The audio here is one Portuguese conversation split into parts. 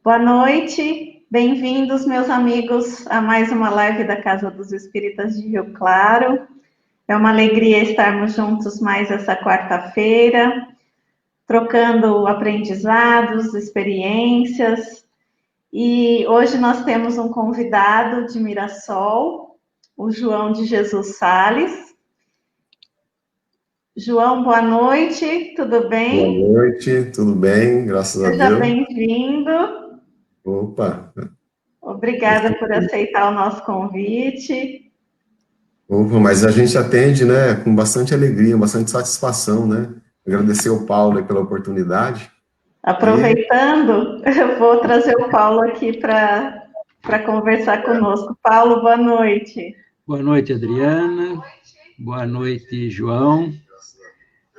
Boa noite, bem-vindos, meus amigos, a mais uma live da Casa dos Espíritas de Rio Claro. É uma alegria estarmos juntos mais essa quarta-feira, trocando aprendizados, experiências. E hoje nós temos um convidado de Mirassol, o João de Jesus Sales. João, boa noite, tudo bem? Boa noite, tudo bem, graças a Seja Deus. bem-vindo. Opa, Obrigada por aceitar o nosso convite. opa, mas a gente atende, né, com bastante alegria, bastante satisfação, né? Agradecer ao Paulo aí pela oportunidade. Aproveitando, eu vou trazer o Paulo aqui para conversar conosco. Paulo, boa noite. Boa noite, Adriana. Boa noite, João.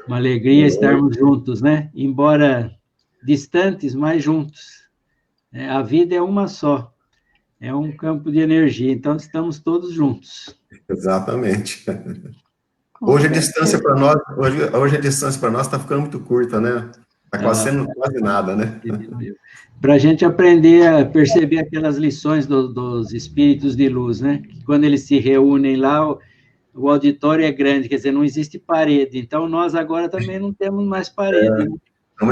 Uma alegria estarmos juntos, né? Embora distantes, mas juntos. A vida é uma só. É um campo de energia, então estamos todos juntos. Exatamente. Hoje a distância para nós, hoje a distância para nós está ficando muito curta, né? Está quase sendo quase nada, né? Para a gente aprender a perceber aquelas lições dos espíritos de luz, né? Que quando eles se reúnem lá, o auditório é grande, quer dizer, não existe parede. Então, nós agora também não temos mais parede. Né?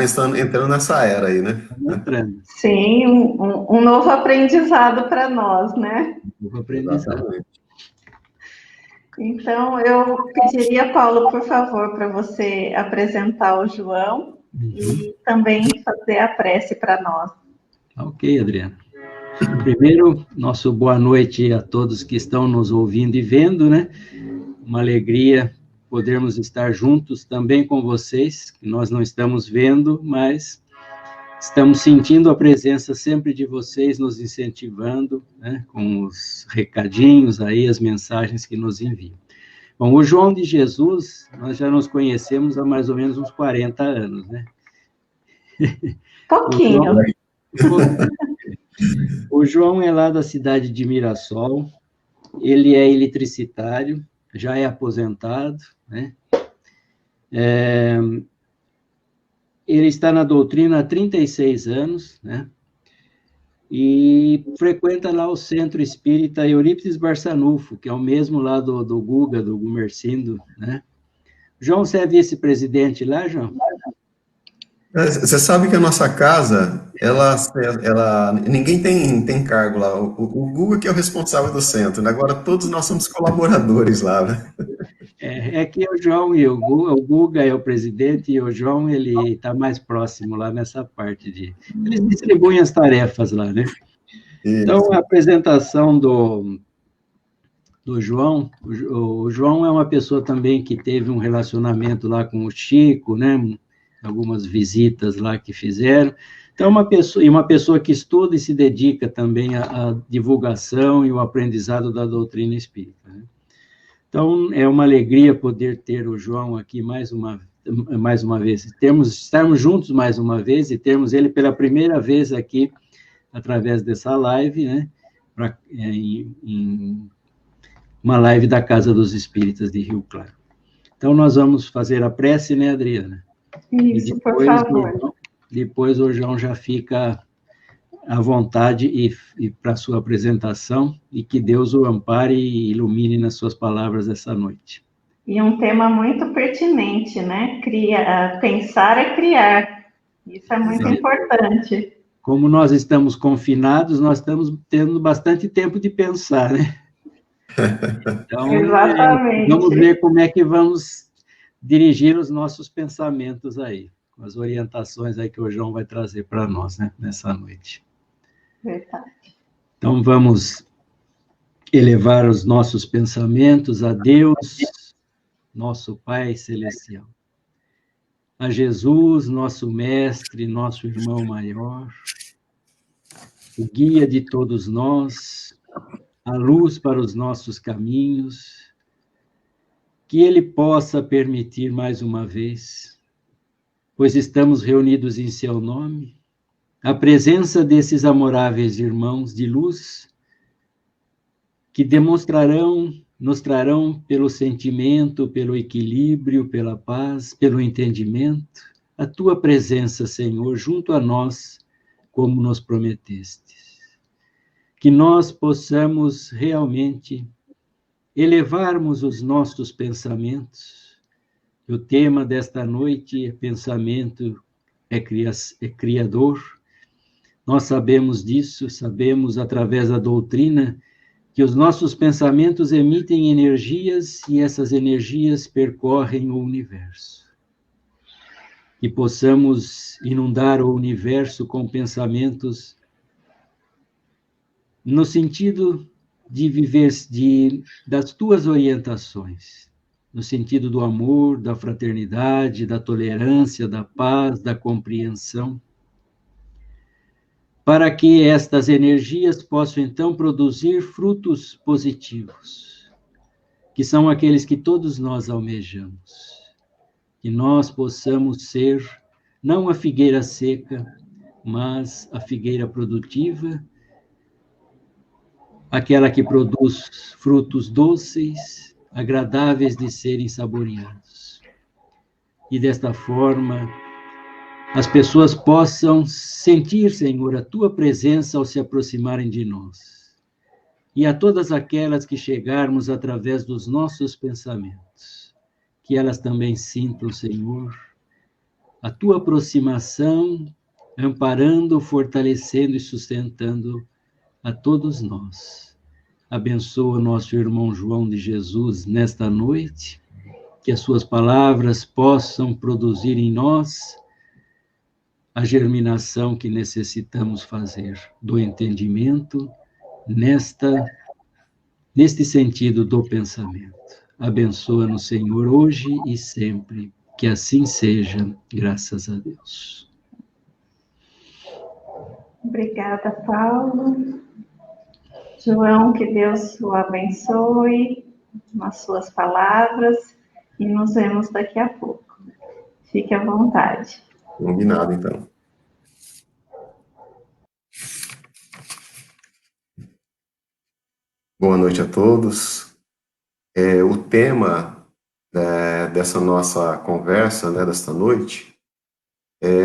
Estamos entrando nessa era aí, né? Estamos entrando. Sim, um novo aprendizado para nós, né? Um novo aprendizado. Exatamente. Então, eu pediria, Paulo, por favor, para você apresentar o João e também fazer a prece para nós. Ok, Adriana. Primeiro, nosso boa noite a todos que estão nos ouvindo e vendo, né? Uma alegria podermos estar juntos também com vocês, que nós não estamos vendo, mas estamos sentindo a presença sempre de vocês, nos incentivando, né? Com os recadinhos aí, as mensagens que nos enviam. Bom, o João de Jesus, nós já nos conhecemos há mais ou menos uns 40 anos, né? Pouquinho. O João é lá da cidade de Mirassol, ele é eletricitário, já é aposentado, né? Ele está na doutrina há 36 anos, né? E frequenta lá o Centro Espírita Eurípides Barçanufo, que é o mesmo lá do Guga, do Gumercindo, né? João, você é vice-presidente lá, João? Você sabe que a nossa casa, ninguém tem cargo lá. O Guga que é o responsável do centro, né? Agora todos nós somos colaboradores lá, né? É que o João e o Guga é o presidente e o João, ele está mais próximo lá nessa parte de... Eles distribuem as tarefas lá, né? Então, a apresentação do João, o João é uma pessoa também que teve um relacionamento lá com o Chico, né? Algumas visitas lá que fizeram. Então, uma pessoa que estuda e se dedica também à divulgação e o aprendizado da doutrina espírita, né? Então, é uma alegria poder ter o João aqui mais uma vez, estarmos juntos mais uma vez e termos ele pela primeira vez aqui, através dessa live, né? Em uma live da Casa dos Espíritas de Rio Claro. Então, nós vamos fazer a prece, né, Adriana? Isso, depois, por favor. Depois o João já fica à vontade e para a sua apresentação, e que Deus o ampare e ilumine nas suas palavras essa noite. E um tema muito pertinente, né? Pensar é criar. Isso é muito importante. Como nós estamos confinados, nós estamos tendo bastante tempo de pensar, né? Então, exatamente. Vamos ver como é que vamos dirigir os nossos pensamentos aí, com as orientações aí que o João vai trazer para nós, né, nessa noite. Verdade. Então, vamos elevar os nossos pensamentos a Deus, nosso Pai Celestial, a Jesus, nosso Mestre, nosso irmão maior, o guia de todos nós, a luz para os nossos caminhos, que Ele possa permitir mais uma vez, pois estamos reunidos em Seu nome, a presença desses amoráveis irmãos de luz, que nos trarão pelo sentimento, pelo equilíbrio, pela paz, pelo entendimento, a Tua presença, Senhor, junto a nós, como nos prometestes. Que nós possamos realmente elevarmos os nossos pensamentos. O tema desta noite é pensamento é criador. Nós sabemos disso, sabemos através da doutrina que os nossos pensamentos emitem energias e essas energias percorrem o universo. Que possamos inundar o universo com pensamentos no sentido de viver das tuas orientações, no sentido do amor, da fraternidade, da tolerância, da paz, da compreensão, para que estas energias possam, então, produzir frutos positivos, que são aqueles que todos nós almejamos. Que nós possamos ser, não a figueira seca, mas a figueira produtiva, aquela que produz frutos doces, agradáveis de serem saboreados. E desta forma, as pessoas possam sentir, Senhor, a Tua presença ao se aproximarem de nós. E a todas aquelas que chegarmos através dos nossos pensamentos, que elas também sintam, Senhor, a Tua aproximação, amparando, fortalecendo e sustentando a todos nós. Abençoa nosso irmão João de Jesus nesta noite, que as suas palavras possam produzir em nós a germinação que necessitamos fazer do entendimento neste sentido do pensamento. Abençoa-nos, Senhor, hoje e sempre, que assim seja, graças a Deus. Obrigada, Paulo. João, que Deus o abençoe nas suas palavras e nos vemos daqui a pouco. Fique à vontade. Combinado, então. Boa noite a todos. O tema dessa nossa conversa, desta noite,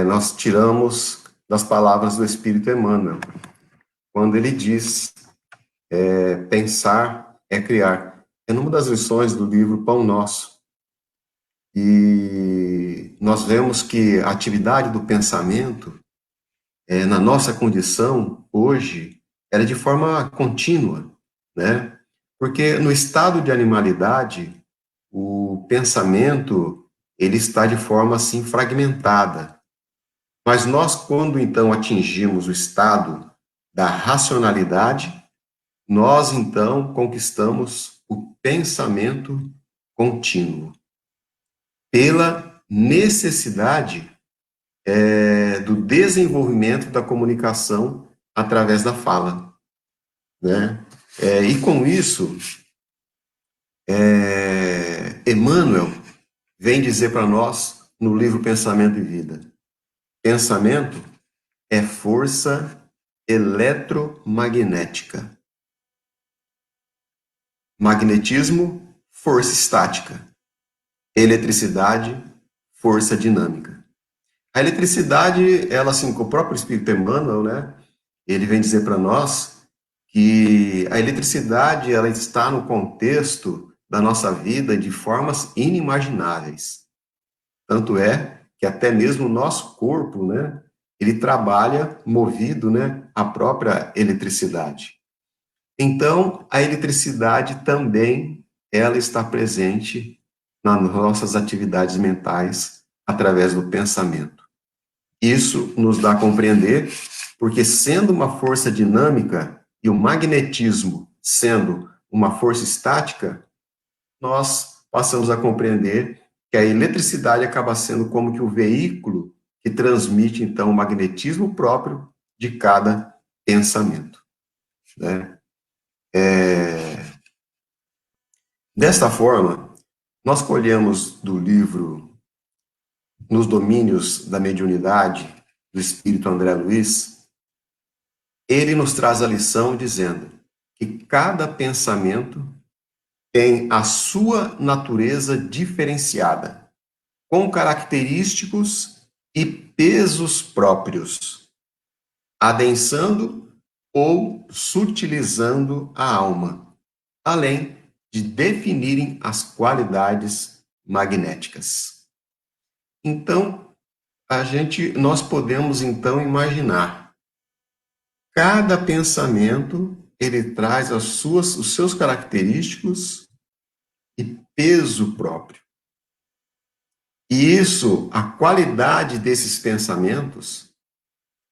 nós tiramos das palavras do Espírito Emmanuel, quando ele diz, pensar é criar. É numa das lições do livro Pão Nosso. E nós vemos que a atividade do pensamento, na nossa condição, hoje, ela é de forma contínua, né? Porque no estado de animalidade, o pensamento, ele está de forma, assim, fragmentada. Mas nós, quando, então, atingimos o estado da racionalidade, nós, então, conquistamos o pensamento contínuo. Pela necessidade do desenvolvimento da comunicação através da fala, né? E com isso, Emmanuel vem dizer para nós, no livro Pensamento e Vida, pensamento é força eletromagnética. Magnetismo, força estática. Eletricidade, força dinâmica. A eletricidade, ela, assim, com o próprio Espírito Emmanuel, né, ele vem dizer para nós que a eletricidade, ela está no contexto da nossa vida de formas inimagináveis. Tanto é que até mesmo o nosso corpo, né, ele trabalha movido, né, à própria eletricidade. Então, a eletricidade também, ela está presente nas nossas atividades mentais através do pensamento. Isso nos dá a compreender, porque sendo uma força dinâmica e o magnetismo sendo uma força estática, nós passamos a compreender que a eletricidade acaba sendo como que o veículo que transmite, então, o magnetismo próprio de cada pensamento, né? Desta forma, nós colhemos do livro Nos Domínios da Mediunidade, do Espírito André Luiz, ele nos traz a lição dizendo que cada pensamento tem a sua natureza diferenciada, com característicos e pesos próprios. adensando ou sutilizando a alma, além de definirem as qualidades magnéticas. Então, nós podemos então imaginar, cada pensamento ele traz os seus característicos e peso próprio. E isso, a qualidade desses pensamentos,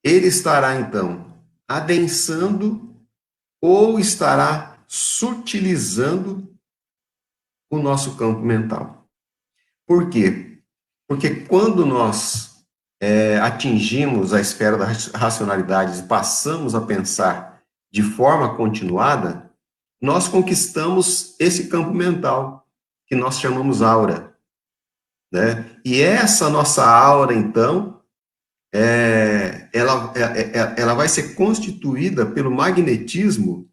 ele estará então adensando ou estará sutilizando o nosso campo mental. Por quê? Porque quando nós atingimos a esfera da racionalidade e passamos a pensar de forma continuada, nós conquistamos esse campo mental, que nós chamamos aura, né? E essa nossa aura, então, ela vai ser constituída pelo magnetismo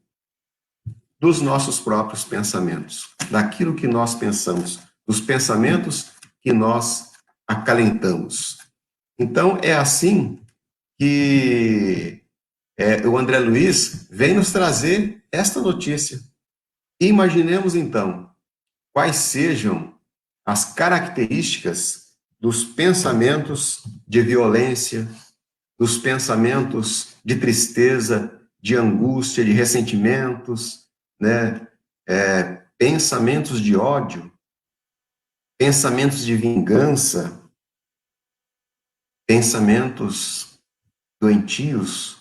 dos nossos próprios pensamentos, daquilo que nós pensamos, dos pensamentos que nós acalentamos. Então, é assim que o André Luiz vem nos trazer esta notícia. Imaginemos, então, quais sejam as características dos pensamentos de violência, dos pensamentos de tristeza, de angústia, de ressentimentos, né? Pensamentos de ódio, pensamentos de vingança, pensamentos doentios.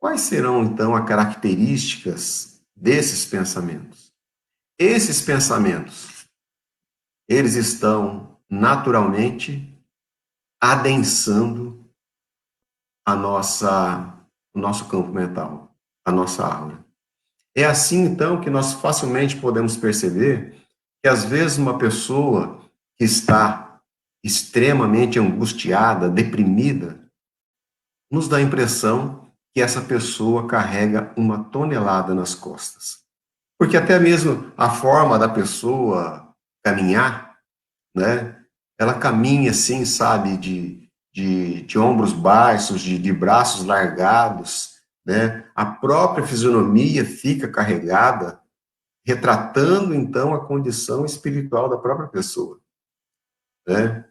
Quais serão, então, as características desses pensamentos? Esses pensamentos, eles estão naturalmente adensando o nosso campo mental, a nossa aura. É assim, então, que nós facilmente podemos perceber que, às vezes, uma pessoa que está extremamente angustiada, deprimida, nos dá a impressão que essa pessoa carrega uma tonelada nas costas. Porque até mesmo a forma da pessoa caminhar, né? Ela caminha assim, sabe, de ombros baixos, de braços largados, né? A própria fisionomia fica carregada, retratando, então, a condição espiritual da própria pessoa, né?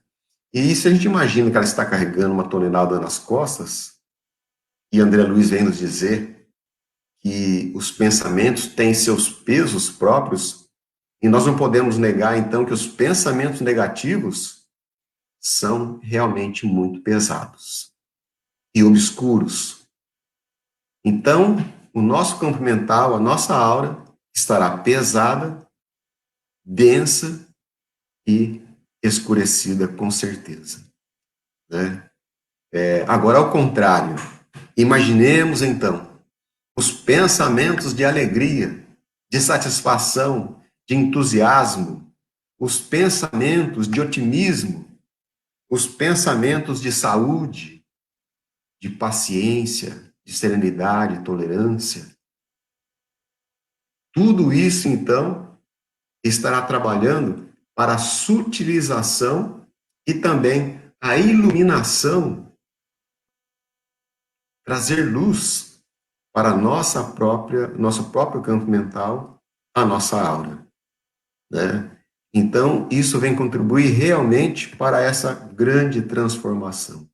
E se a gente imagina que ela está carregando uma tonelada nas costas, e André Luiz vem nos dizer que os pensamentos têm seus pesos próprios, e nós não podemos negar, então, que os pensamentos negativos são realmente muito pesados e obscuros. Então, o nosso campo mental, a nossa aura, estará pesada, densa e escurecida, com certeza, né? Agora, ao contrário, imaginemos, então, os pensamentos de alegria, de satisfação, de entusiasmo, os pensamentos de otimismo, os pensamentos de saúde, de paciência, de serenidade, tolerância. Tudo isso, então, estará trabalhando para a sutilização e também a iluminação, trazer luz para nosso próprio campo mental, a nossa aura, né? Então, isso vem contribuir realmente para essa grande transformação,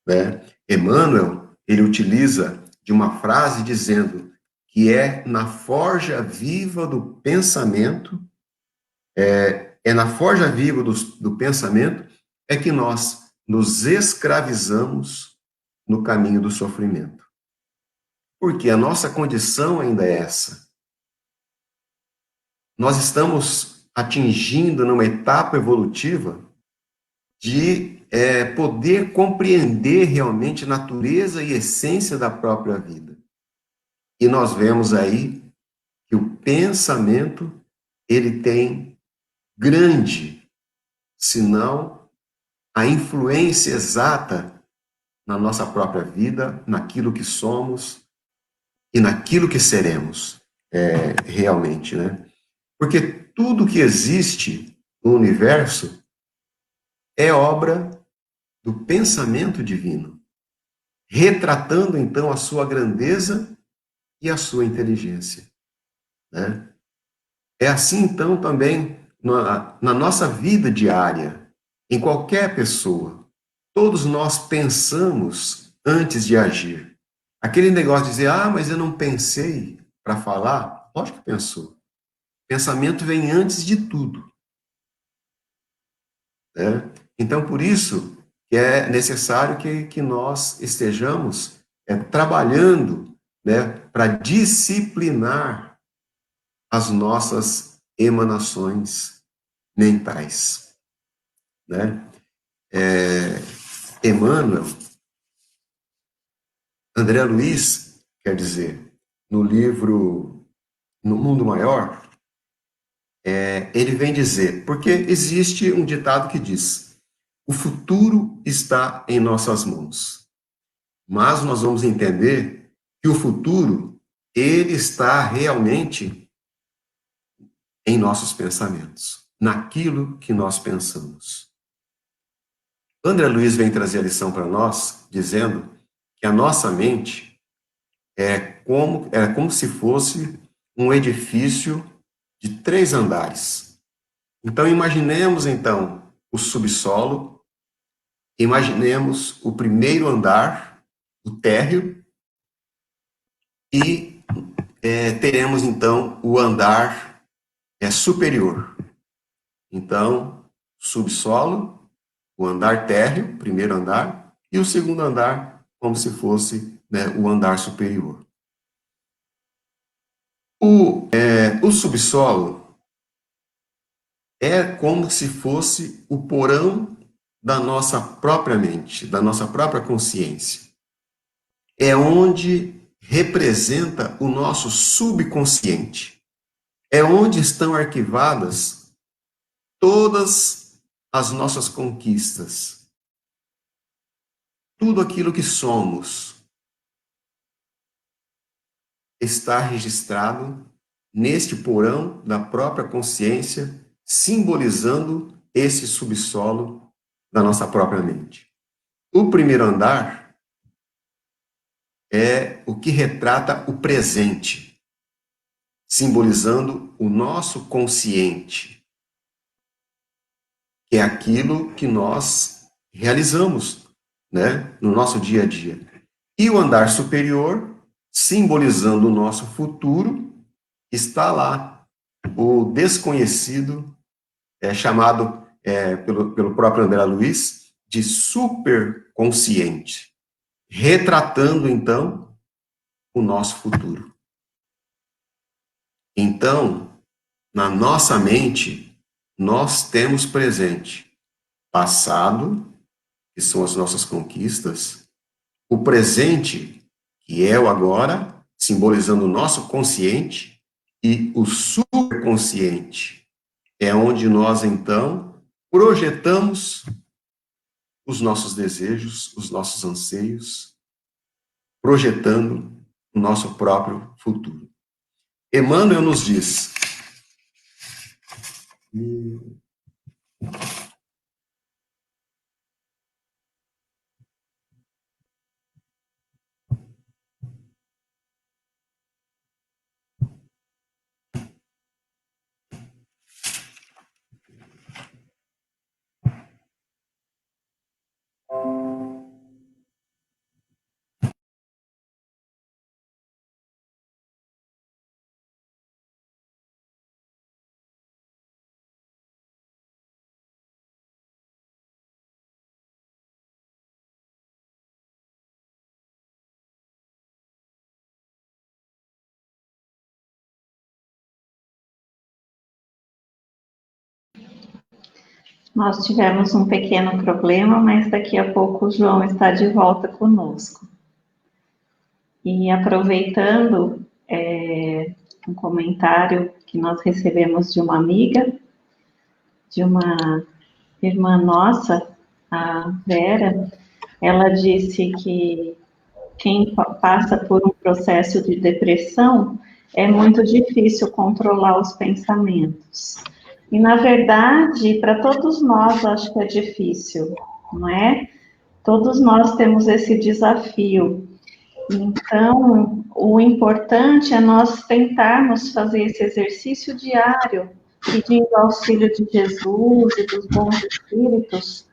né? Emmanuel, ele utiliza de uma frase dizendo que é na forja viva do pensamento, na forja viva do pensamento é que nós nos escravizamos no caminho do sofrimento. Porque a nossa condição ainda é essa. Nós estamos atingindo numa etapa evolutiva de poder compreender realmente a natureza e essência da própria vida. E nós vemos aí que o pensamento, ele tem grande, se não a influência exata na nossa própria vida, naquilo que somos e naquilo que seremos realmente, né? Porque tudo que existe no universo é obra do pensamento divino. retratando, então, a sua grandeza e a sua inteligência, né? É assim, então, também na nossa vida diária, em qualquer pessoa. Todos nós pensamos antes de agir. Aquele negócio de dizer, ah, mas eu não pensei para falar, lógico que pensou. Pensamento vem antes de tudo, né? Então, por isso que é necessário que nós estejamos trabalhando, né, para disciplinar as nossas emanações mentais, né? Emmanuel, André Luiz, quer dizer, no livro No Mundo Maior, ele vem dizer, porque existe um ditado que diz, o futuro está em nossas mãos, mas nós vamos entender que o futuro, ele está realmente em nossos pensamentos, naquilo que nós pensamos. André Luiz vem trazer a lição para nós, dizendo que a nossa mente é como se fosse um edifício de 3 andares. Então, imaginemos, então, o subsolo, imaginemos o primeiro andar, o térreo, e teremos, então, o andar superior. Então, subsolo, o andar térreo, primeiro andar, e o segundo andar, como se fosse, né, o andar superior. O subsolo é como se fosse o porão da nossa própria mente, da nossa própria consciência. É onde representa o nosso subconsciente. É onde estão arquivadas todas as nossas conquistas. Tudo aquilo que somos está registrado neste porão da própria consciência, simbolizando esse subsolo da nossa própria mente. O primeiro andar é o que retrata o presente, simbolizando o nosso consciente, que é aquilo que nós realizamos, né, no nosso dia a dia. E o andar superior, simbolizando o nosso futuro, está lá o desconhecido, chamado pelo próprio André Luiz de superconsciente, retratando, então, o nosso futuro. Então, na nossa mente, nós temos presente passado, que são as nossas conquistas, o presente, que é o agora, simbolizando o nosso consciente, e o superconsciente, é onde nós, então, projetamos os nossos desejos, os nossos anseios, projetando o nosso próprio futuro. Emmanuel nos diz... Nós tivemos um pequeno problema, mas daqui a pouco o João está de volta conosco. E aproveitando um comentário que nós recebemos de uma amiga, de uma irmã nossa, a Vera, ela disse que quem passa por um processo de depressão é muito difícil controlar os pensamentos. E, na verdade, para todos nós, acho que é difícil, não é? Todos nós temos esse desafio. Então, o importante é nós tentarmos fazer esse exercício diário, pedindo auxílio de Jesus e dos bons espíritos,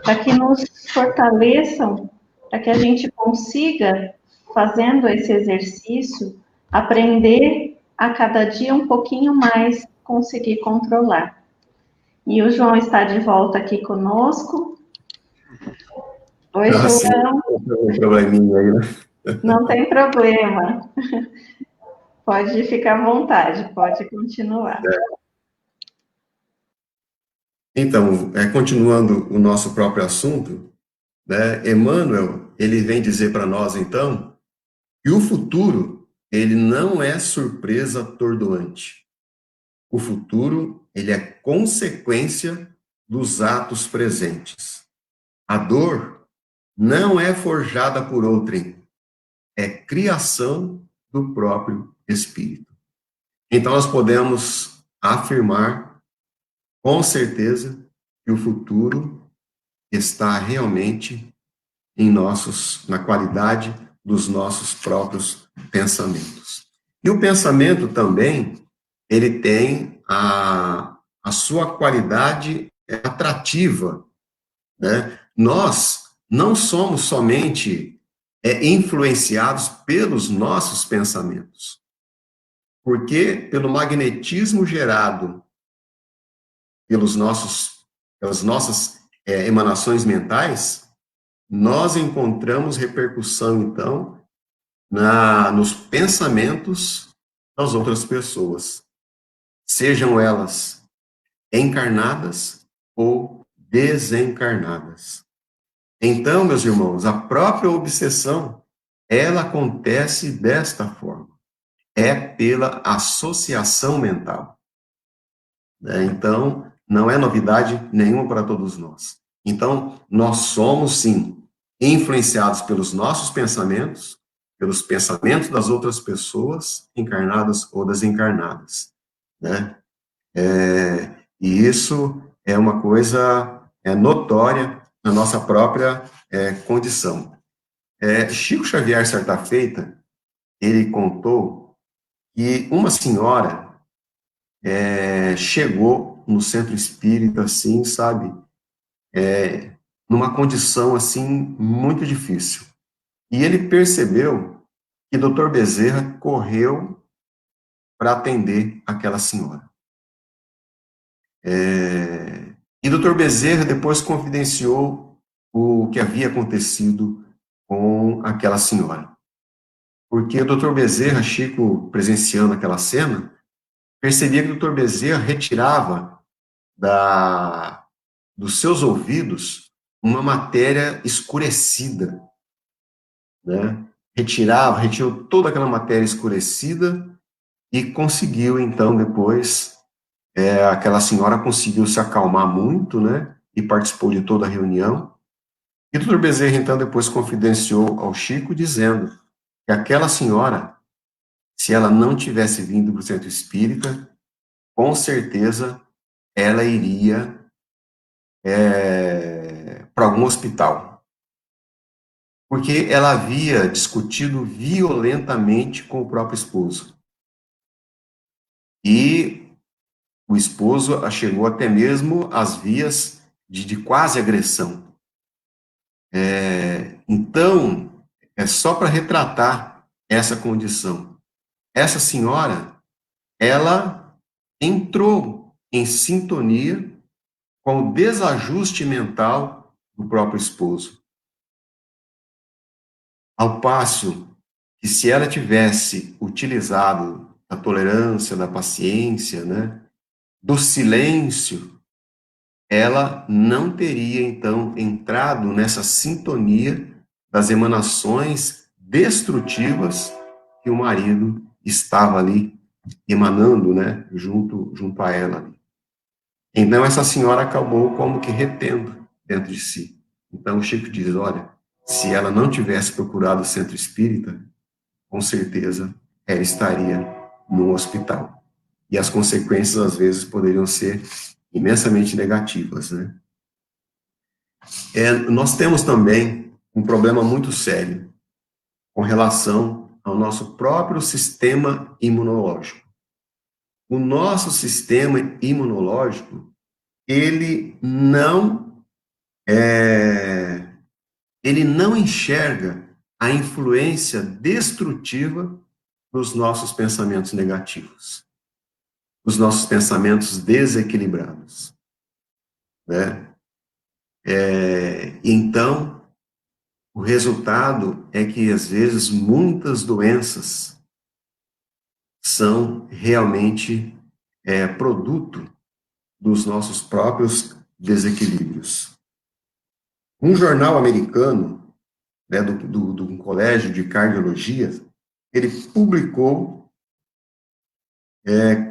para que nos fortaleçam, para que a gente consiga, fazendo esse exercício, aprender a cada dia um pouquinho mais, conseguir controlar. E o João está de volta aqui conosco. Oi, João. Sim, tem um probleminha aí, né? Não tem problema. Pode ficar à vontade, pode continuar. Então, continuando o nosso próprio assunto, né, Emmanuel, ele vem dizer para nós, então, que o futuro, ele não é surpresa atordoante. O futuro, ele é consequência dos atos presentes. A dor não é forjada por outrem, é criação do próprio espírito. Então, nós podemos afirmar, com certeza, que o futuro está realmente na qualidade dos nossos próprios pensamentos. E o pensamento também, ele tem a sua qualidade atrativa, né? Nós não somos somente influenciados pelos nossos pensamentos, porque pelo magnetismo gerado pelas nossas emanações mentais, nós encontramos repercussão, então, nos pensamentos das outras pessoas, sejam elas encarnadas ou desencarnadas. Então, meus irmãos, a própria obsessão, ela acontece desta forma. É pela associação mental. Então, não é novidade nenhuma para todos nós. Então, nós somos, sim, influenciados pelos nossos pensamentos, pelos pensamentos das outras pessoas, encarnadas ou desencarnadas, né? E isso é uma coisa notória na nossa própria condição. Chico Xavier, certa feita, ele contou que uma senhora chegou no centro espírita, assim, sabe, numa condição, assim, muito difícil. E ele percebeu que Dr. Bezerra correu para atender aquela senhora. E Dr. Bezerra depois confidenciou o que havia acontecido com aquela senhora. Porque o Dr. Bezerra, Chico, presenciando aquela cena, percebia que o Dr. Bezerra retirava dos seus ouvidos uma matéria escurecida, né? Retirou toda aquela matéria escurecida e conseguiu, então, depois, aquela senhora conseguiu se acalmar muito, né? E participou de toda a reunião. E o Dr. Bezerra, então, depois confidenciou ao Chico, dizendo que aquela senhora, se ela não tivesse vindo para o centro espírita, com certeza ela iria para algum hospital. Porque ela havia discutido violentamente com o próprio esposo. E o esposo chegou até mesmo às vias de quase agressão. Então, é só para retratar essa condição. Essa senhora, ela entrou em sintonia com o desajuste mental do próprio esposo. Ao passo que, se ela tivesse utilizado da tolerância, da paciência, né, do silêncio, ela não teria, então, entrado nessa sintonia das emanações destrutivas que o marido estava ali emanando, né, junto a ela. Então, essa senhora acabou como que retendo dentro de si. Então, o Chico diz, olha, se ela não tivesse procurado o centro espírita, com certeza ela estaria no hospital. E as consequências, às vezes, poderiam ser imensamente negativas, né? Nós temos também um problema muito sério com relação ao nosso próprio sistema imunológico. O nosso sistema imunológico, ele não enxerga a influência destrutiva dos nossos pensamentos negativos, dos nossos pensamentos desequilibrados, né? Então, o resultado é que, às vezes, muitas doenças são realmente produto dos nossos próprios desequilíbrios. Um jornal americano, né, do colégio de cardiologia, ele publicou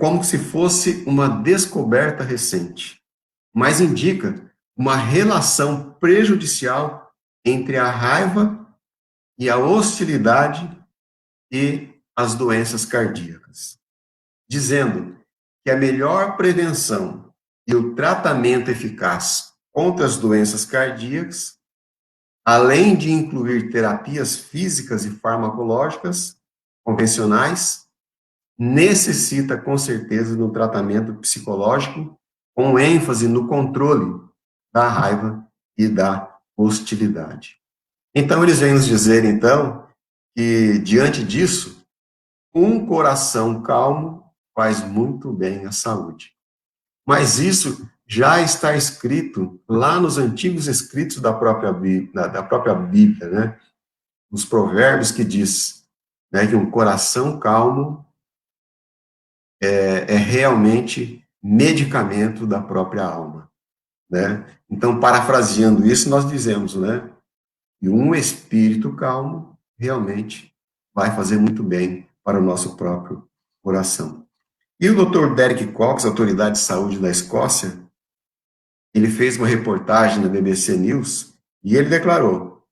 como se fosse uma descoberta recente, mas indica uma relação prejudicial entre a raiva e a hostilidade e as doenças cardíacas, dizendo que a melhor prevenção e o tratamento eficaz contra as doenças cardíacas, além de incluir terapias físicas e farmacológicas convencionais, necessita, com certeza, do tratamento psicológico, com ênfase no controle da raiva e da hostilidade. Então, eles vêm nos dizer, então, que, diante disso, um coração calmo faz muito bem à saúde. Mas isso já está escrito lá nos antigos escritos da própria Bíblia, né? Nos provérbios, que diz, né, que um coração calmo é realmente medicamento da própria alma, né? Então, parafraseando isso, nós dizemos, né, que um espírito calmo realmente vai fazer muito bem para o nosso próprio coração. E o Dr. Derek Cox, autoridade de saúde da Escócia, ele fez uma reportagem na BBC News e ele declarou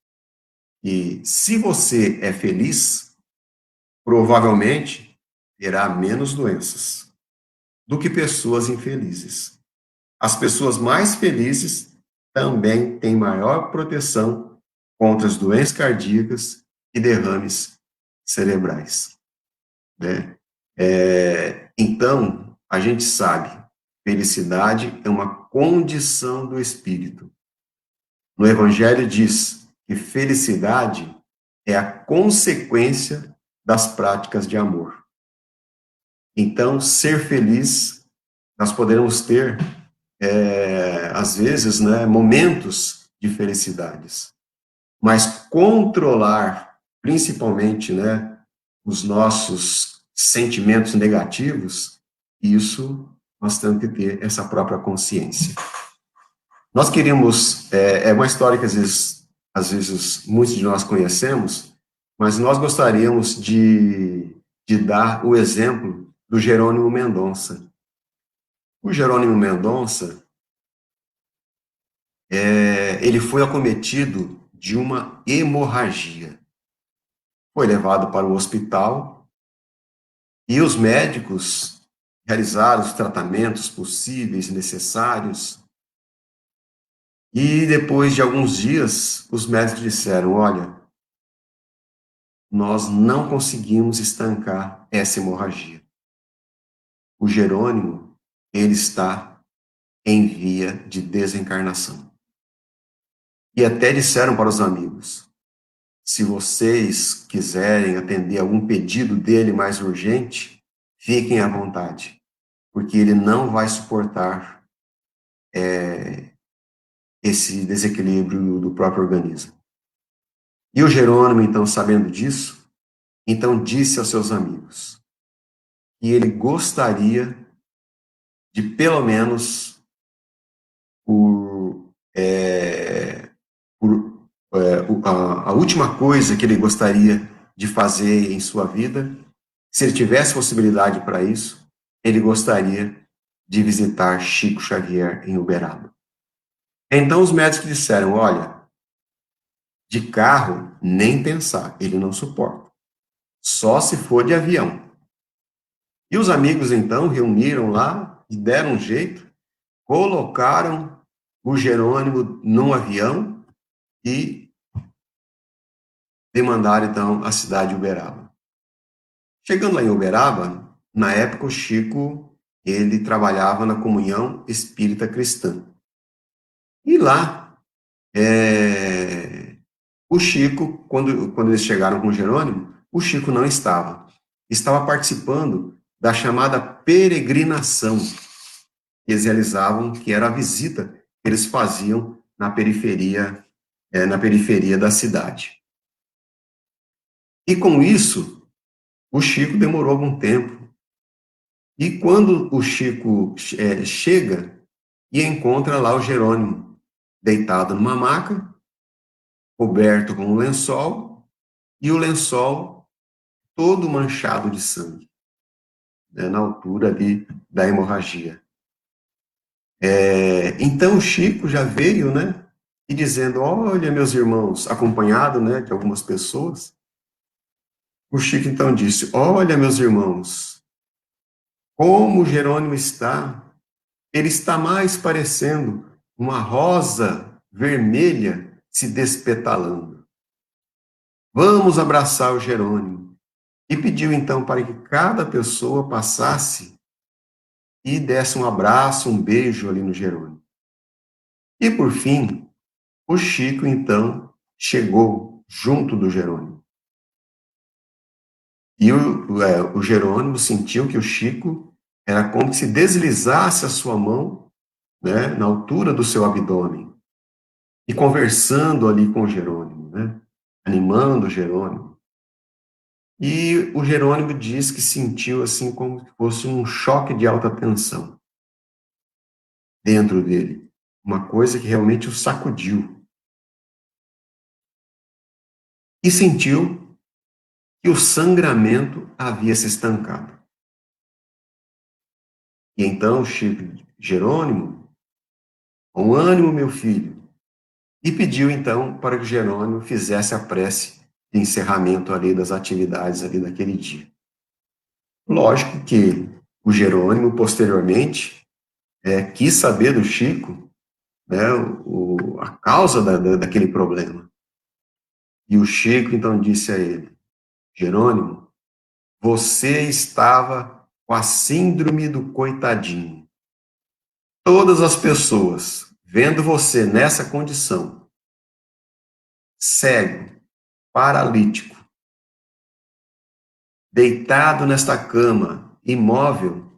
que, se você é feliz, provavelmente terá menos doenças do que pessoas infelizes. As pessoas mais felizes também têm maior proteção contra as doenças cardíacas e derrames cerebrais, né? Então, a gente sabe, felicidade é uma condição do espírito. No Evangelho diz que felicidade é a consequência das práticas de amor. Então, ser feliz, nós poderemos ter, às vezes, né, momentos de felicidades, mas controlar, principalmente, né, os nossos sentimentos negativos, isso nós temos que ter essa própria consciência. Nós queríamos, uma história que às vezes muitos de nós conhecemos, mas nós gostaríamos de dar o exemplo do Jerônimo Mendonça. O Jerônimo Mendonça, ele foi acometido de uma hemorragia. Foi levado para o hospital e os médicos realizaram os tratamentos possíveis e necessários. E depois de alguns dias, os médicos disseram, olha, nós não conseguimos estancar essa hemorragia. O Jerônimo, ele está em via de desencarnação. E até disseram para os amigos, se vocês quiserem atender algum pedido dele mais urgente, fiquem à vontade, porque ele não vai suportar esse desequilíbrio do próprio organismo. E o Jerônimo, então, sabendo disso, então disse aos seus amigos que ele gostaria de, pelo menos, a última coisa que ele gostaria de fazer em sua vida, se ele tivesse possibilidade para isso, ele gostaria de visitar Chico Xavier em Uberaba. Então os médicos disseram, olha, de carro, nem pensar, ele não suporta. Só se for de avião. E os amigos, então, reuniram lá e deram um jeito, colocaram o Jerônimo num avião e demandaram, então, a cidade de Uberaba. Chegando lá em Uberaba, na época o Chico, ele trabalhava na Comunhão Espírita Cristã. E lá, o Chico, quando eles chegaram com o Jerônimo, o Chico não estava. Estava participando da chamada peregrinação que eles realizavam, que era a visita que eles faziam na periferia da cidade. E com isso, o Chico demorou algum tempo. E quando o Chico chega e encontra lá o Jerônimo, deitado numa maca, coberto com um lençol, e o lençol todo manchado de sangue, né, na altura ali da hemorragia. Então o Chico já veio, né, e dizendo, olha, meus irmãos, acompanhado, né, de algumas pessoas, o Chico então disse, olha, meus irmãos, como o Jerônimo está, ele está mais parecendo uma rosa vermelha se despetalando. Vamos abraçar o Jerônimo. E pediu então para que cada pessoa passasse e desse um abraço, um beijo ali no Jerônimo. E por fim, o Chico então chegou junto do Jerônimo. E o Jerônimo sentiu que o Chico era como se deslizasse a sua mão, né, na altura do seu abdômen, e conversando ali com o Jerônimo, né, animando o Jerônimo. E o Jerônimo diz que sentiu assim como se fosse um choque de alta tensão dentro dele, uma coisa que realmente o sacudiu. E sentiu que o sangramento havia se estancado. E então Chico, Jerônimo, com ânimo, meu filho, e pediu então para que Jerônimo fizesse a prece de encerramento ali das atividades ali daquele dia. Lógico que o Jerônimo, posteriormente, quis saber do Chico, né, a causa daquele problema. E o Chico então disse a ele, Jerônimo, você estava com a síndrome do coitadinho. Todas as pessoas, vendo você nessa condição, cego, paralítico, deitado nesta cama, imóvel,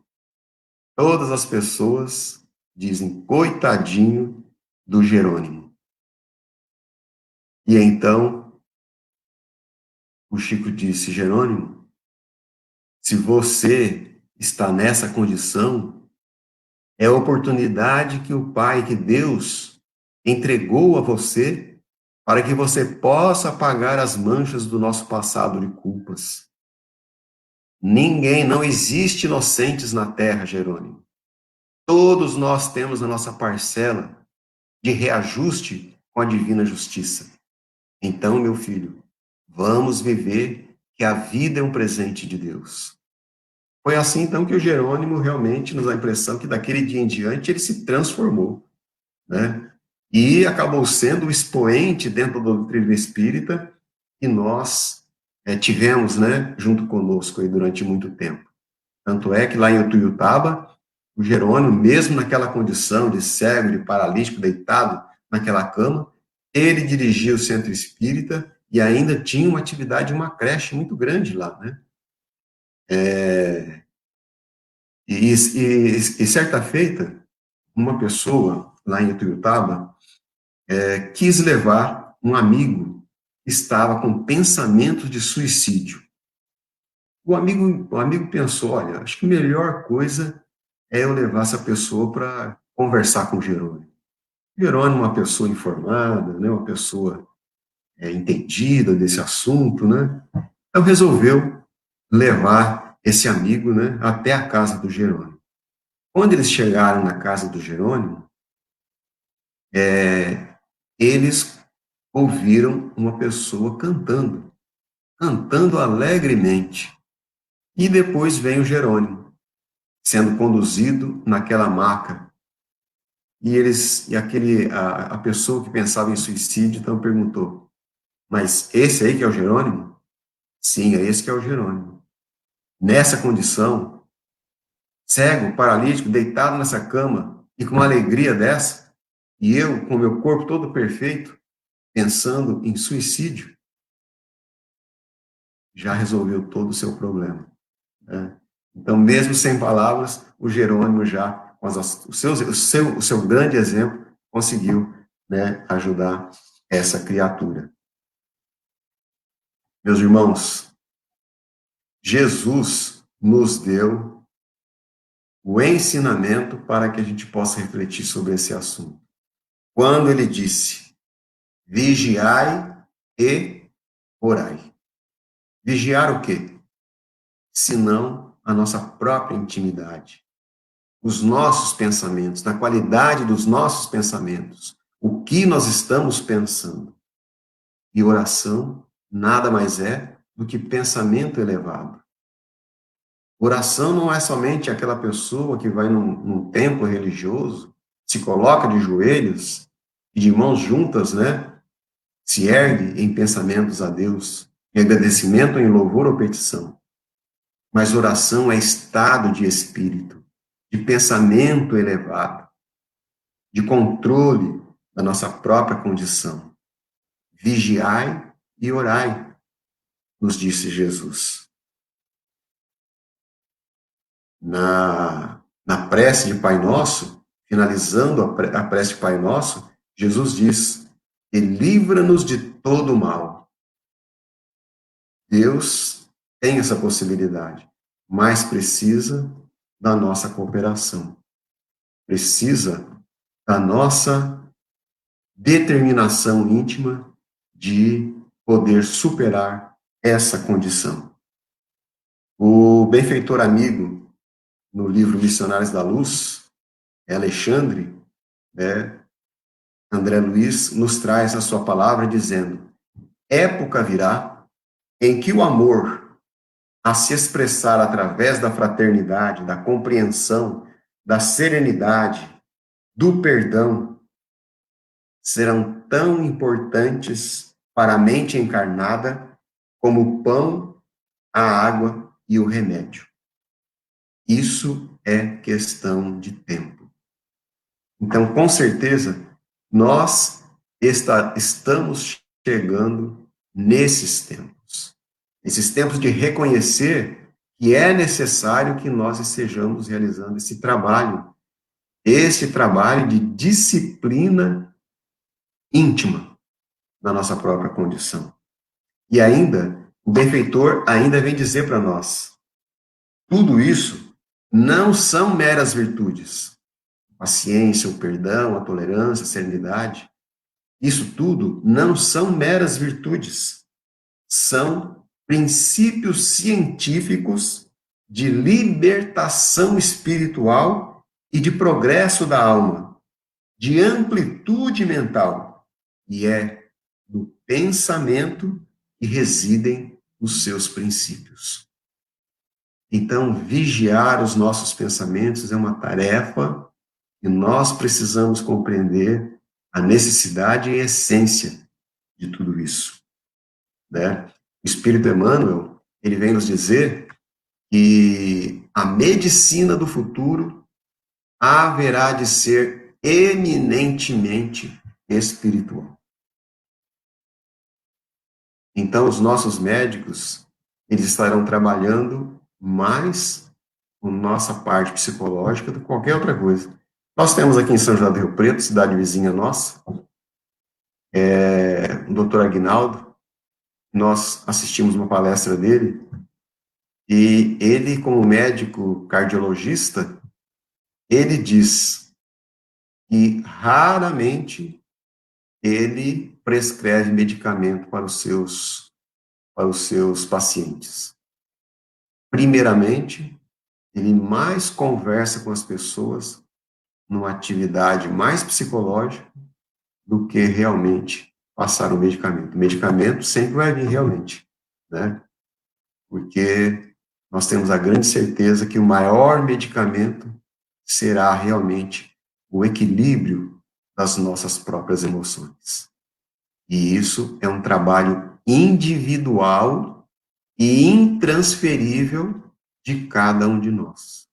todas as pessoas dizem, coitadinho do Jerônimo. E então, o Chico disse, Jerônimo, se você está nessa condição, é a oportunidade que o Pai, que Deus entregou a você para que você possa apagar as manchas do nosso passado de culpas. Ninguém, não existe inocentes na terra, Jerônimo. Todos nós temos a nossa parcela de reajuste com a divina justiça. Então, meu filho, vamos viver que a vida é um presente de Deus. Foi assim, então, que o Jerônimo realmente nos dá a impressão que daquele dia em diante ele se transformou, né? E acabou sendo o expoente dentro da doutrina espírita que nós tivemos, né, junto conosco aí durante muito tempo. Tanto é que lá em Utuiutaba, o Jerônimo, mesmo naquela condição de cego, de paralítico, deitado naquela cama, ele dirigia o centro espírita e ainda tinha uma atividade, uma creche muito grande lá, né? E certa feita, uma pessoa lá em Utuiutaba quis levar um amigo que estava com pensamentos de suicídio. O amigo pensou, olha, acho que a melhor coisa é eu levar essa pessoa para conversar com o Jerônimo. Jerônimo é uma pessoa informada, né, uma pessoa entendida desse assunto, né? Então resolveu levar esse amigo, né, até a casa do Jerônimo. Quando eles chegaram na casa do Jerônimo, eles ouviram uma pessoa cantando alegremente. E depois vem o Jerônimo, sendo conduzido naquela maca. a pessoa que pensava em suicídio, então perguntou, mas esse aí que é o Jerônimo? Sim, é esse que é o Jerônimo. Nessa condição, cego, paralítico, deitado nessa cama, e com uma alegria dessa, e eu, com meu corpo todo perfeito, pensando em suicídio, já resolveu todo o seu problema, né? Então, mesmo sem palavras, o Jerônimo já, com o seu grande exemplo, conseguiu, né, ajudar essa criatura. Meus irmãos, Jesus nos deu o ensinamento para que a gente possa refletir sobre esse assunto. Quando ele disse, vigiai e orai. Vigiar o quê? Senão a nossa própria intimidade, os nossos pensamentos, na qualidade dos nossos pensamentos, o que nós estamos pensando. E oração nada mais é do que pensamento elevado. Oração não é somente aquela pessoa que vai num templo religioso, se coloca de joelhos e de mãos juntas, né? Se ergue em pensamentos a Deus, em agradecimento, em louvor ou petição. Mas oração é estado de espírito, de pensamento elevado, de controle da nossa própria condição. Vigiai e orai, nos disse Jesus. Na prece de Pai Nosso, finalizando a prece de Pai Nosso, Jesus diz, e livra-nos de todo mal. Deus tem essa possibilidade, mas precisa da nossa cooperação. Precisa da nossa determinação íntima de poder superar essa condição. O benfeitor amigo, no livro Missionários da Luz, Alexandre, né, André Luiz, nos traz a sua palavra dizendo, época virá em que o amor, a se expressar através da fraternidade, da compreensão, da serenidade, do perdão, serão tão importantes para a mente encarnada como o pão, a água e o remédio. Isso é questão de tempo. Então, com certeza, nós estamos chegando nesses tempos. Esses tempos de reconhecer que é necessário que nós estejamos realizando esse trabalho de disciplina íntima na nossa própria condição. E ainda, o benfeitor ainda vem dizer para nós, tudo isso não são meras virtudes. A paciência, o perdão, a tolerância, a serenidade, isso tudo não são meras virtudes. São princípios científicos de libertação espiritual e de progresso da alma, de amplitude mental, e é do pensamento que residem os seus princípios. Então, vigiar os nossos pensamentos é uma tarefa que nós precisamos compreender a necessidade e a essência de tudo isso, né? O Espírito Emmanuel, ele vem nos dizer que a medicina do futuro haverá de ser eminentemente espiritual. Então, os nossos médicos, eles estarão trabalhando mais com nossa parte psicológica do que qualquer outra coisa. Nós temos aqui em São José do Rio Preto, cidade vizinha nossa, o doutor Aguinaldo, nós assistimos uma palestra dele, e ele, como médico cardiologista, ele diz que raramente ele prescreve medicamento para os seus pacientes. Primeiramente, ele mais conversa com as pessoas numa atividade mais psicológica do que realmente passar o medicamento. O medicamento sempre vai vir realmente, né? Porque nós temos a grande certeza que o maior medicamento será realmente o equilíbrio das nossas próprias emoções. E isso é um trabalho individual e intransferível de cada um de nós.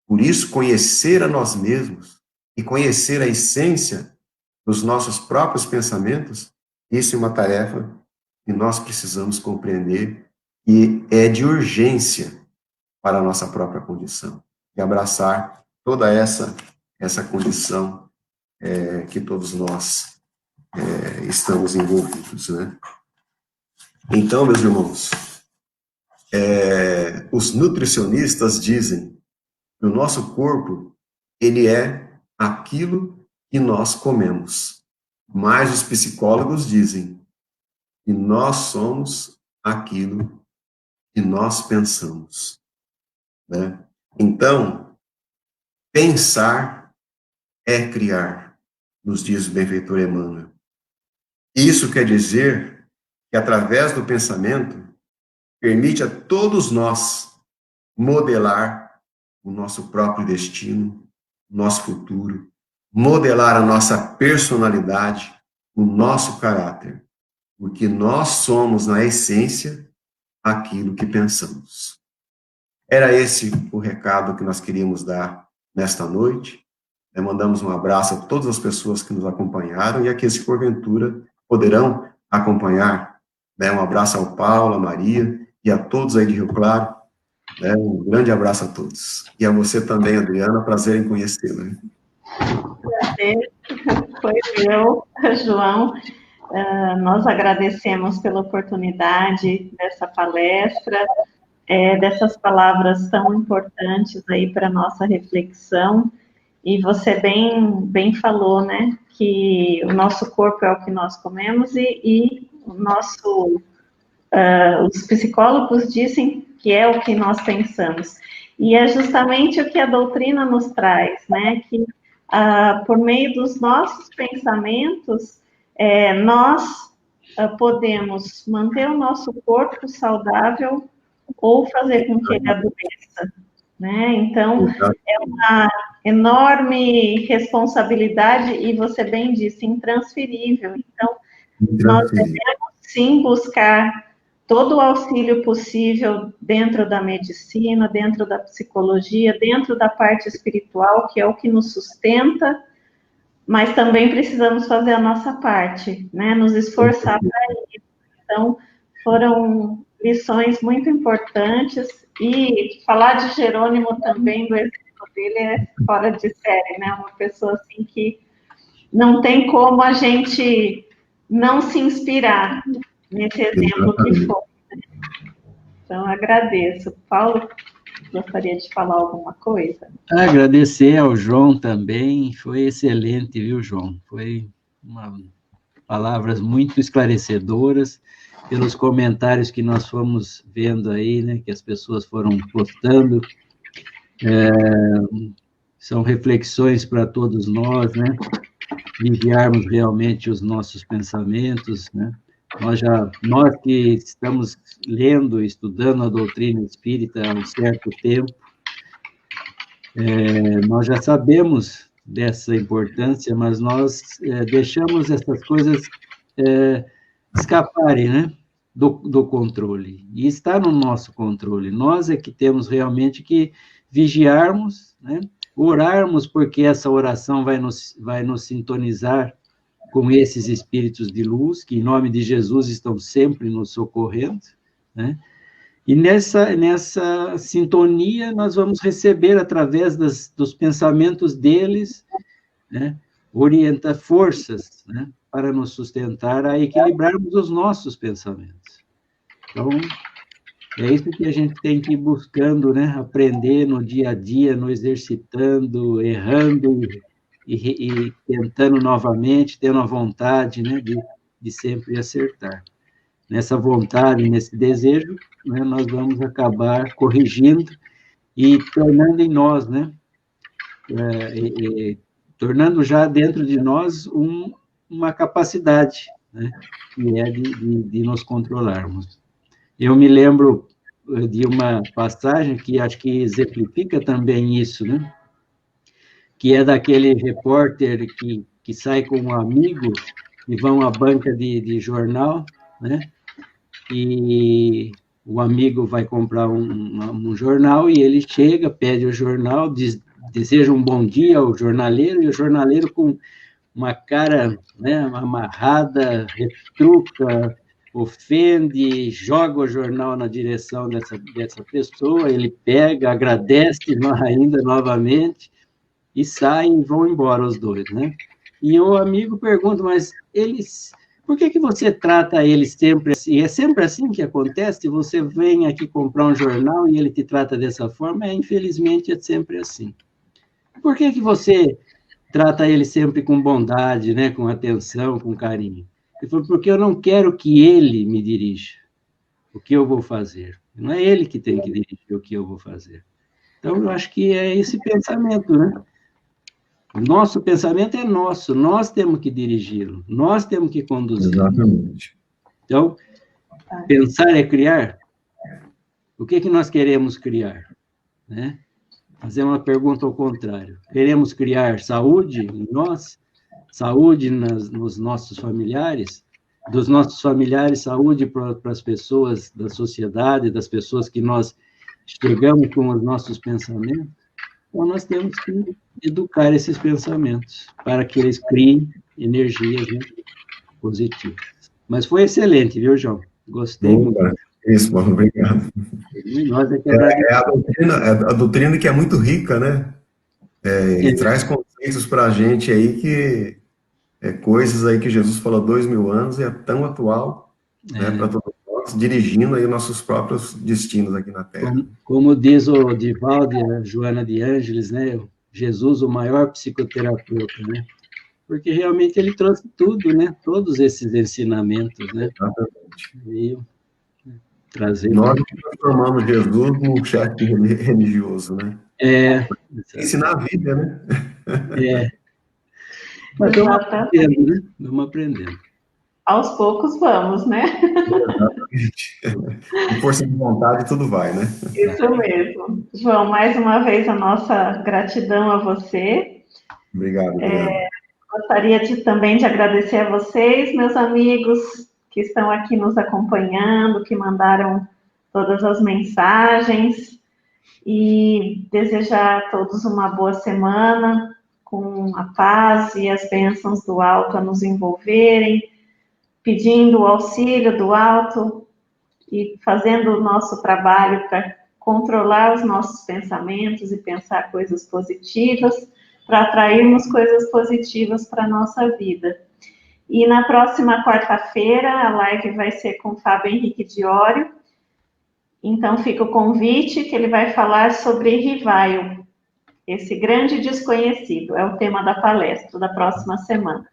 Por isso, conhecer a nós mesmos e conhecer a essência dos nossos próprios pensamentos, isso é uma tarefa que nós precisamos compreender e é de urgência para a nossa própria condição. E abraçar toda essa condição que todos nós estamos envolvidos, né? Então, meus irmãos, os nutricionistas dizem que o nosso corpo, ele é aquilo que nós comemos. Mas os psicólogos dizem que nós somos aquilo que nós pensamos, né? Então, pensar é criar, nos diz o benfeitor Emmanuel. Isso quer dizer que, através do pensamento, permite a todos nós modelar o nosso próprio destino, o nosso futuro, modelar a nossa personalidade, o nosso caráter, porque nós somos, na essência, aquilo que pensamos. Era esse o recado que nós queríamos dar nesta noite. Mandamos um abraço a todas as pessoas que nos acompanharam e aqueles que, porventura, poderão acompanhar. Um abraço ao Paulo, a Maria e a todos aí de Rio Claro. Um grande abraço a todos. E a você também, Adriana, prazer em conhecê-la. Prazer foi meu, João. Nós agradecemos pela oportunidade dessa palestra, dessas palavras tão importantes aí para a nossa reflexão. E você bem falou, né, que o nosso corpo é o que nós comemos e os psicólogos dizem que é o que nós pensamos. E é justamente o que a doutrina nos traz, né, que por meio dos nossos pensamentos, nós podemos manter o nosso corpo saudável ou fazer com que ele adoeça, né? Então, é uma enorme responsabilidade e você bem disse, intransferível. Então, nós devemos sim buscar todo o auxílio possível dentro da medicina, dentro da psicologia, dentro da parte espiritual, que é o que nos sustenta, mas também precisamos fazer a nossa parte, né? Nos esforçar para isso. Então, foram lições muito importantes e falar de Jerônimo também, do exemplo dele, é fora de série, né? Uma pessoa assim que não tem como a gente não se inspirar nesse exemplo que foi. Então, agradeço. Paulo, gostaria de falar alguma coisa? Agradecer ao João também, foi excelente, viu, João? Foi palavras muito esclarecedoras, pelos comentários que nós fomos vendo aí, né, que as pessoas foram postando, são reflexões para todos nós, né, vigiarmos realmente os nossos pensamentos, né, nós que estamos lendo, estudando a doutrina espírita há um certo tempo, nós já sabemos dessa importância, mas nós deixamos essas coisas escaparem, né, do controle. E está no nosso controle. Nós é que temos realmente que vigiarmos, né, orarmos, porque essa oração vai nos sintonizar com esses espíritos de luz, que em nome de Jesus estão sempre nos socorrendo, né? E nessa sintonia nós vamos receber, através dos pensamentos deles, né, forças, né, para nos sustentar a equilibrarmos os nossos pensamentos. Então, é isso que a gente tem que ir buscando, né, aprender no dia a dia, no exercitando, errando e tentando novamente, tendo a vontade, né, de sempre acertar. Nessa vontade, nesse desejo, né, nós vamos acabar corrigindo e tornando em nós, né, tornando já dentro de nós uma capacidade, né, que é de nos controlarmos. Eu me lembro de uma passagem que acho que exemplifica também isso, né, que é daquele repórter que sai com um amigo e vão à banca de jornal, né? E o amigo vai comprar um jornal e ele chega, pede o jornal, deseja um bom dia ao jornaleiro, e o jornaleiro com uma cara, né, amarrada, retruca, ofende, joga o jornal na direção dessa pessoa, ele pega, agradece ainda novamente, e saem e vão embora os dois, né? E o amigo pergunta, mas por que você trata eles sempre assim? É sempre assim que acontece? Você vem aqui comprar um jornal e ele te trata dessa forma? Infelizmente, é sempre assim. Por que você trata ele sempre com bondade, né? Com atenção, com carinho? Ele falou, porque eu não quero que ele me dirija o que eu vou fazer. Não é ele que tem que dirigir o que eu vou fazer. Então, eu acho que é esse pensamento, né? O nosso pensamento é nosso, nós temos que dirigi-lo, nós temos que conduzir. Exatamente. Então, pensar é criar. O que nós queremos criar? Né? Fazer uma pergunta ao contrário. Queremos criar saúde em nós? Saúde nos nossos familiares? Dos nossos familiares, saúde para as pessoas da sociedade, das pessoas que nós chegamos com os nossos pensamentos? Então, nós temos que educar esses pensamentos para que eles criem energias, né, positivas. Mas foi excelente, viu, João? Gostei muito. Isso, mano, obrigado. E nós é que agradecemos. A doutrina que é muito rica, né? E traz conceitos para a gente aí que coisas aí que Jesus falou há 2000 anos e é tão atual, né, para todos nós, dirigindo aí nossos próprios destinos aqui na Terra. Como diz o Divaldo e a Joana de Ângeles, né? Jesus, o maior psicoterapeuta, né? Porque realmente ele trouxe tudo, né? Todos esses ensinamentos, né? Exatamente. E trazer. Nós transformamos Jesus num chefe religioso, né? Ensinar a vida, né? Mas estamos aprendendo, né? Vamos aprendendo. Aos poucos vamos, né? Exatamente. Com força de vontade, tudo vai, né? Isso mesmo. João, mais uma vez a nossa gratidão a você. Obrigado. Gostaria também de agradecer a vocês, meus amigos, que estão aqui nos acompanhando, que mandaram todas as mensagens, e desejar a todos uma boa semana, com a paz e as bênçãos do alto a nos envolverem, pedindo o auxílio do alto e fazendo o nosso trabalho para controlar os nossos pensamentos e pensar coisas positivas, para atrairmos coisas positivas para a nossa vida. E na próxima quarta-feira, a live vai ser com o Fábio Henrique Diório. Então, fica o convite que ele vai falar sobre Rivaio, esse grande desconhecido, é o tema da palestra da próxima semana.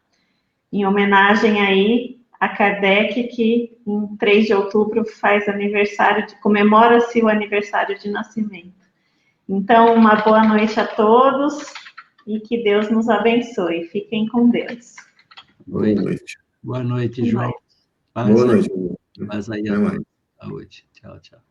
Em homenagem aí a Kardec, que em 3 de outubro faz aniversário, comemora-se o aniversário de nascimento. Então, uma boa noite a todos e que Deus nos abençoe. Fiquem com Deus. Boa noite. Boa noite, João. Boa noite. Paz aí, saúde. Tchau, tchau.